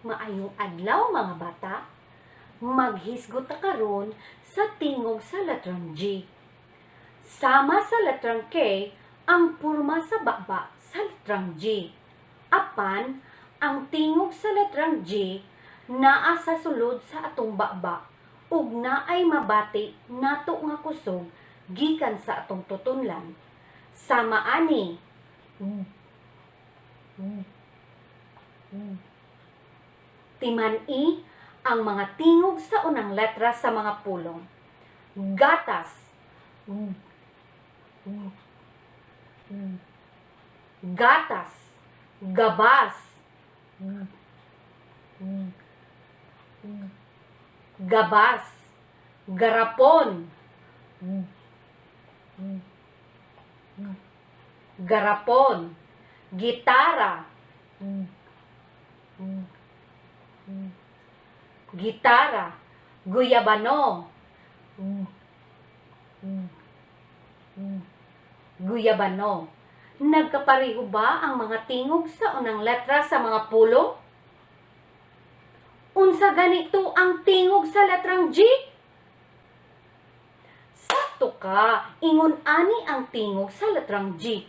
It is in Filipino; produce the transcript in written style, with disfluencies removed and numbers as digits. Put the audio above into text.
Maayong adlaw mga bata, maghisgot ta karon sa tingog sa letrang G. Sama sa letrang K ang porma sa baba sa letrang G. Apan, ang tingog sa letrang G naa sa sulod sa atong baba ug naay mabati nato nga kusog gikan sa atong tutunlan. Sama ani. Timan-i ang mga tingog sa unang letra sa mga pulong. Gatas. Gatas. Gabas. Gabas. Garapon. Garapon. Gitara. Gitara. Guyabano. Guyabano. Nagkapareho ba ang mga tingog sa unang letra sa mga pulong? Unsa ganito ang tingog sa letrang G? Sakto ka, ingon ani ang tingog sa letrang G.